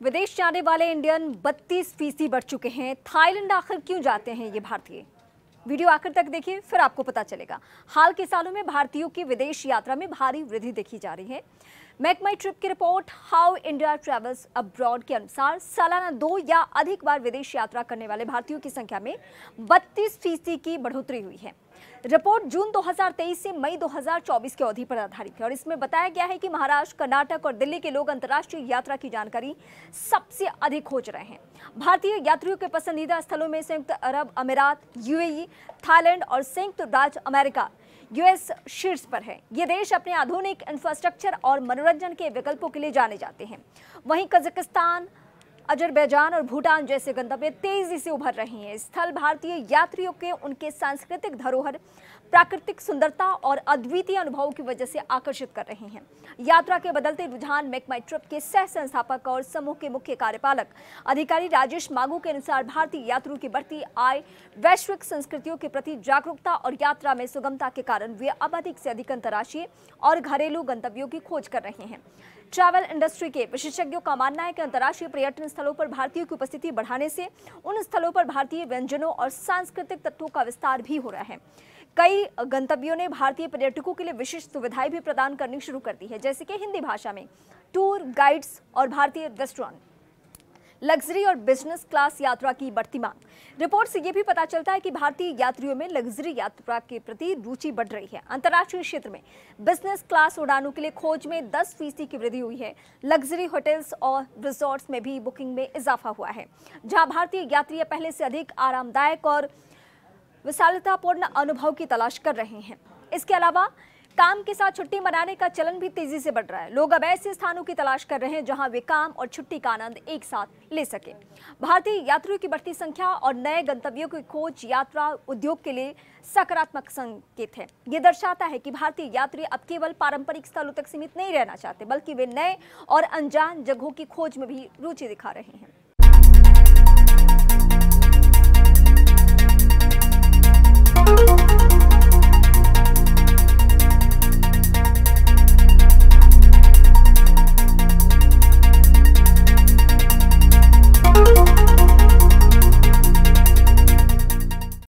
विदेश जाने वाले इंडियन 32% बढ़ चुके हैं। थाईलैंड आखिर क्यों जाते हैं ये भारतीय? वीडियो आखिर तक देखिए, फिर आपको पता चलेगा। हाल के सालों में भारतीयों की विदेश यात्रा में भारी वृद्धि देखी जा रही है। मेक माई ट्रिप की report how India travels abroad के अनुसार सालाना 2 या अधिक बार विदेश यात्रा करने वाले भारतीयों की संख्या में 32% की बढ़ोतरी हुई है। रिपोर्ट जून 2023 से मई 2024 की अवधि पर आधारित है और इसमें बताया गया है कि महाराष्ट्र, कर्नाटक और दिल्ली के लोग अंतर्राष्ट्रीय यात्रा की जानकारी सबसे अधिक खोज रहे हैं। भारतीय यात्रियों के पसंदीदा स्थलों में संयुक्त अरब अमीरात, यूएई, थाईलैंड और संयुक्त राज्य अमेरिका यूएस शीर्ष पर है। ये देश अपने आधुनिक इंफ्रास्ट्रक्चर और मनोरंजन के विकल्पों के लिए जाने जाते हैं। वहीं कजाकिस्तान, अजरबैजान और भूटान जैसे गंतव्य तेजी से उभर रहे हैं। स्थल भारतीय यात्रियों के उनके सांस्कृतिक धरोहर, प्राकृतिक सुंदरता और अद्वितीय अनुभवों की वजह से आकर्षित कर रहे हैं। यात्रा के बदलते रुझान मेक माई ट्रिप के सह संस्थापक और समूह के मुख्य कार्यपालक अधिकारी राजेश मागू के अनुसार भारतीय यात्रियों की बढ़ती आय, वैश्विक संस्कृतियों के प्रति जागरूकता और यात्रा में सुगमता के कारण वे अब अधिक से अधिक अंतर्राष्ट्रीय और घरेलू गंतव्यों की खोज कर रहे हैं। ट्रैवल इंडस्ट्री के विशेषज्ञों का मानना है कि अंतर्राष्ट्रीय पर्यटन स्थलों पर भारतीयों की उपस्थिति बढ़ाने से उन स्थलों पर भारतीय व्यंजनों और सांस्कृतिक तत्वों का विस्तार भी हो रहा है। कई गंतव्यों ने भारतीय पर्यटकों के लिए विशिष्ट सुविधाएं भी प्रदान करनी शुरू कर दी है, जैसे कि हिंदी भाषा में टूर गाइड्स और भारतीय रेस्टोरेंट, लग्जरी और बिजनेस क्लास यात्रा की बढ़ती मांग। रिपोर्ट से यह भी पता चलता है कि भारतीय यात्रियों में लग्जरी यात्रा के प्रति रुचि बढ़ रही है। अंतर्राष्ट्रीय क्षेत्र में बिजनेस क्लास उड़ानों के लिए खोज में 10% की वृद्धि हुई है। लग्जरी होटल्स और रिजॉर्ट्स में भी बुकिंग में इजाफा हुआ है, जहां भारतीय यात्री पहले से अधिक आरामदायक और विशालतापूर्ण अनुभव की तलाश कर रहे हैं। इसके अलावा काम के साथ छुट्टी मनाने का चलन भी तेजी से बढ़ रहा है। लोग अब ऐसे स्थानों की तलाश कर रहे हैं जहां वे काम और छुट्टी का आनंद एक साथ ले सके। भारतीय यात्रियों की बढ़ती संख्या और नए गंतव्यों की खोज यात्रा उद्योग के लिए सकारात्मक संकेत है। ये दर्शाता है कि भारतीय यात्री अब केवल पारंपरिक स्थलों तक सीमित नहीं रहना चाहते, बल्कि वे नए और अनजान जगहों की खोज में भी रुचि दिखा रहे हैं।